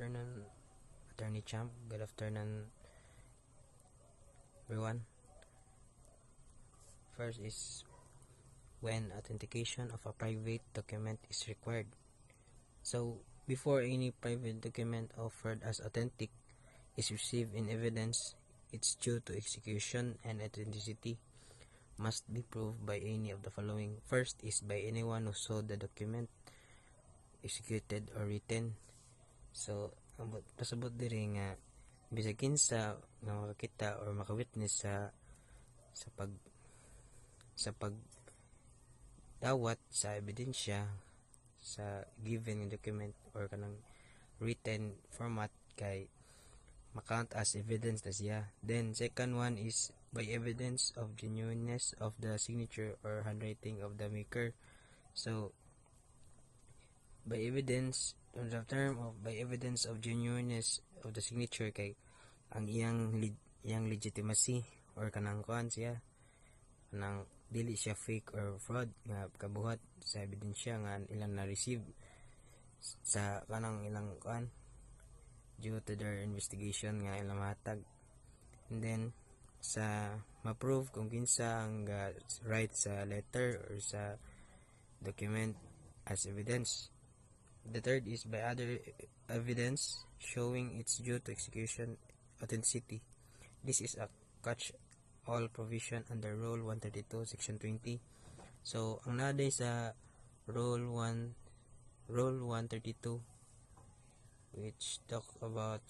afternoon, Attorney Champ. Good afternoon, everyone. First is when authentication of a private document is required. So, before any private document offered as authentic is received in evidence, its due to execution and authenticity must be proved by any of the following. First is by anyone who saw the document executed or written. So, pasabot diri nga bisag kinsa nga makakita or makawitness sa pagdawat sa ebidensya sa given document or kanang written format kay makount as evidence na siya. Then second one is by evidence of genuineness of the signature or handwriting of the maker. So by evidence, on the term of by evidence of genuineness of the signature kay ang iyang legitimacy or kanang kuan siya kanang dili siya fake or fraud nga kabuhat sa ebidensya nga ilang na-receive sa kanang ilang kuan due to their investigation nga ilang mahatag. And then sa ma-prove kung kinsa ang write sa letter or sa document as evidence. The third is by other evidence showing its due to execution authenticity. This is a catch-all provision under Rule 132, Section 20. So, ang naday sa Rule 132 which talks about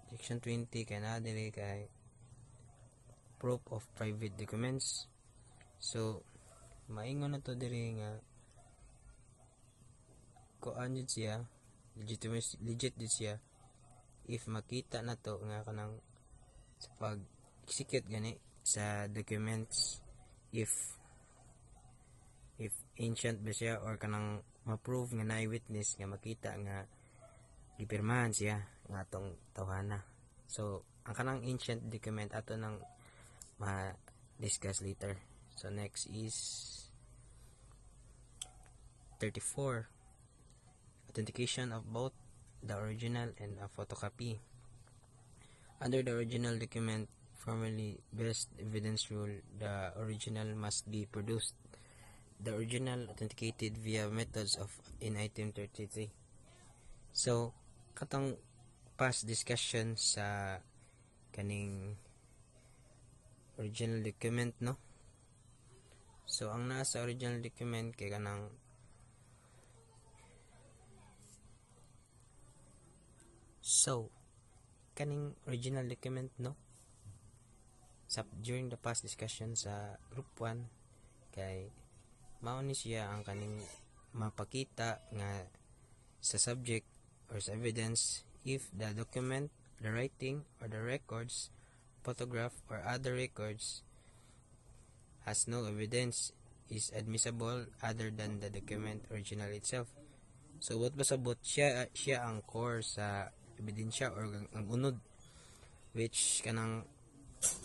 Section 20 kay naday kay proof of private documents. So, maingon na to diri nga kuan jud siya legit jud siya if makita na to nga kanang sa pag-execute gani sa documents if ancient ba siya or kanang ma-prove nga na witness nga makita nga gipirmahan siya nga atong tawhana. So ang kanang ancient document ato nang ma-discuss later. So next is 34. Authentication of both the original and a photocopy. Under the original document formerly best evidence rule, the original must be produced. The original authenticated via methods of in item 33. So, katong past discussion sa kaning original document, no? So, ang nasa original document kay kanang kaning original document, no? During the past discussion sa group 1 kay mao ni siya ang kaning mapakita nga sa subject or sa evidence if the document, the writing or the records, photograph or other records has no evidence is admissible other than the document original itself. So what pasabot siya ang core sa ebidensya or ang unod which kanang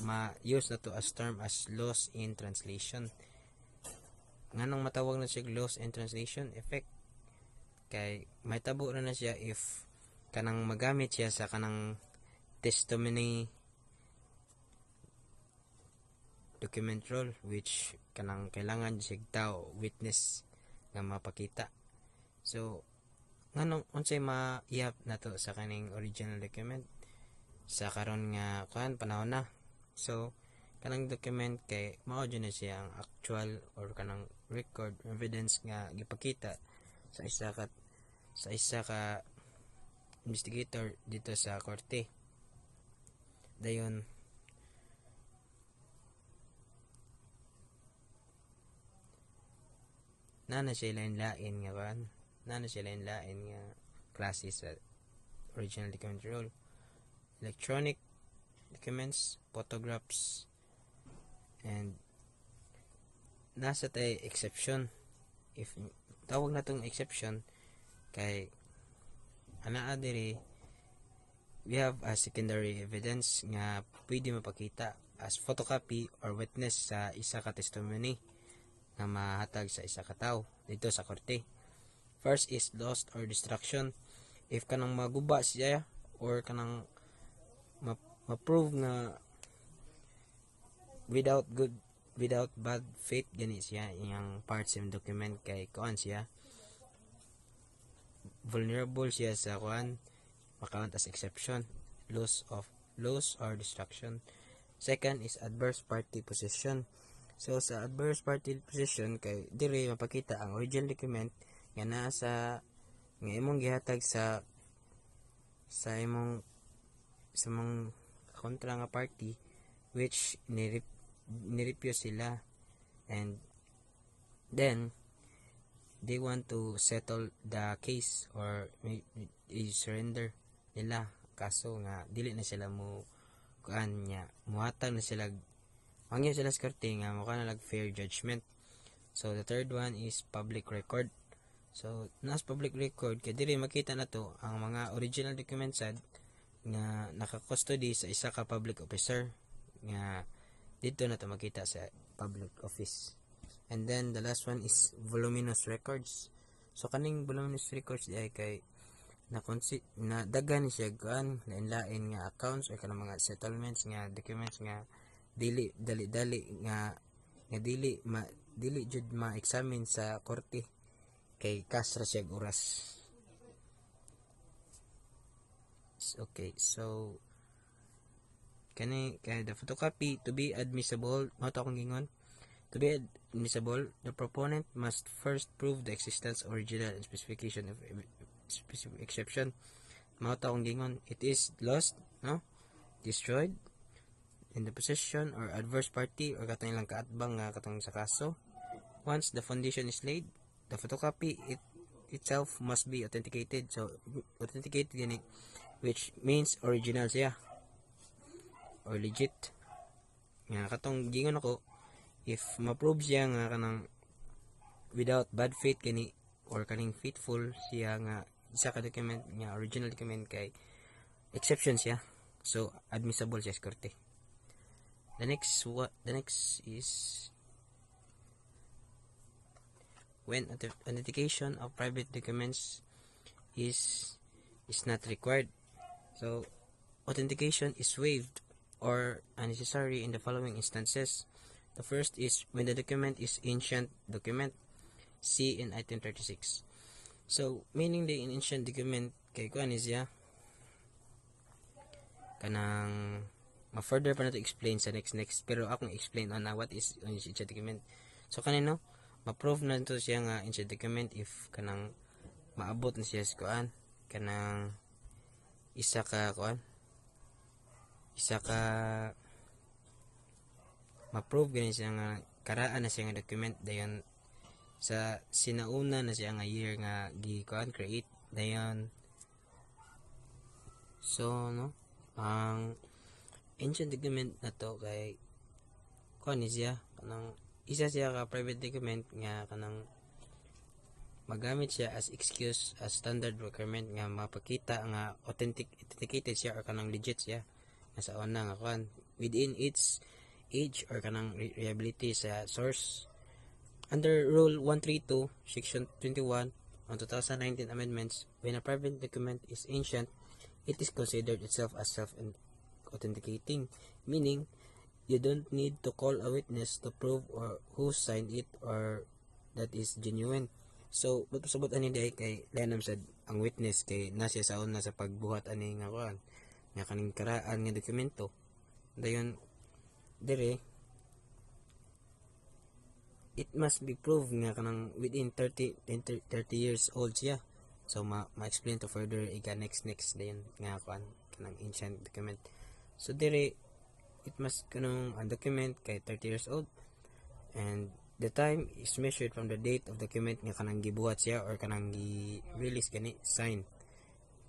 ma-use na to as term as loss in translation. Nganong matawag na siya loss in translation effect kay may tabo na siya if kanang magamit siya sa kanang testimony document rule which kanang kailangan siya tao witness nga mapakita. So nganong unsay ma-ihap na to sa kaning original document sa karon nga panahon na. So kanang document kay mao na siya ang actual or kanang record evidence nga gipakita sa isa ka investigator dito sa korte. Dayon na siya lain-lain nga klase sa original document rule. Electronic documents, photographs, and nasa tay exception. If tawag na tong exception kay anaa diri we have a secondary evidence nga pwede mapakita as photocopy or witness sa isa ka testimony nga mahatag sa isa ka tawo dito sa korte. First is lost or destruction. If kanang maguba siya or kanang ma-prove nga without bad faith gani siya iyang parts ng document kay kuan siya vulnerable siya sa kuan makount as exception, loss or destruction. Second is adverse party possession. So sa adverse party possession kay diri mapakita ang original document nga naa sa nga imong gihatag sa imong kontra nga party which nirefuse sila, and then they want to settle the case or i-surrender nila kaso nga dili na sila mo kuan nya muhatag na sila mangyo sila sa korte nga mo kana lag fair judgment. So the third one is public record. So nas public record kay diri makita na to ang mga original documents sad nga naka-custody sa isa ka public officer nga dito na to makita sa public office. And then the last one is voluminous records. So kaning voluminous records ay kay na dagan siya kan lain-lain nga accounts or kanang mga settlements nga documents nga dili nga dili jud ma-examine sa korte kay kasra siya oras. Okay, so kay the photocopy to be admissible, mato akong gingon. To be admissible, the proponent must first prove the existence, original, and specification of specific exception. Mao ta akong gingon, it is lost, no, destroyed, in the possession or adverse party or katong ilang kaatbang nga katong sa kaso. Once the foundation is laid, the photocopy itself must be authenticated. So authenticated yan which means original siya or legit. Nga katong gingon ako, if ma-prove siya nga kanang without bad faith kani or kaning faithful siya nga isa ka document nga original document kay exception siya, so admissible siya sa korte. The next is when authentication of private documents is not required. So authentication is waived or unnecessary in the following instances. The first is when the document is ancient document. See in item 36. So meaning the ancient document kay kuan is ya kanang ma-further pa na to explain sa next pero akong explain on what is ancient document. So kanino ma-prove na to siya nga ancient document if kanang maabot na siya sa kuan kanang isa ka ma-prove gani siya nga karaan na siya nga document dayon sa sinauna na siya nga year nga create dayon. So no ang ancient document na to kay kuan siya kanang isa siya ka private document nga kanang magamit siya as excuse as standard requirement nga mapakita nga authenticated siya or kanang legit siya nga sa una nga kuan within its age or kanang reliability sa source. Under Rule 132 Section 21 on 2019 amendments, when a private document is ancient, it is considered itself as self-authenticating, meaning you don't need to call a witness to prove or who signed it or that is genuine. So magpasabot ani day kay lanam sad ang witness kay nasya sa una sa pagbuhat ani nga kuan nga kaning karaan nga dokumento dayon dire it must be proved nga kanang within 30 years old siya. So ma-explain to further iga next dayon nga kuan kanang ancient document. So dire it must kanang ang document kay 30 years old and the time is measured from the date of document nga kanang gibuhat siya or kanang gi-release gani sign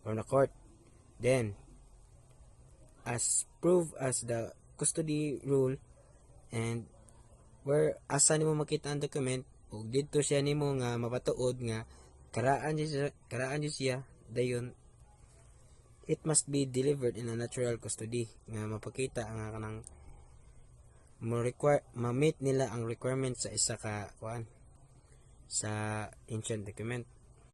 from the court. Then as proved as the custody rule and where asa nimo makita ang document ug didto siya nimo nga mapatuod nga karaan siya dayon it must be delivered in a natural custody nga mapakita nga kanang ma-meet nila ang requirement sa isa ka kuan sa ancient document.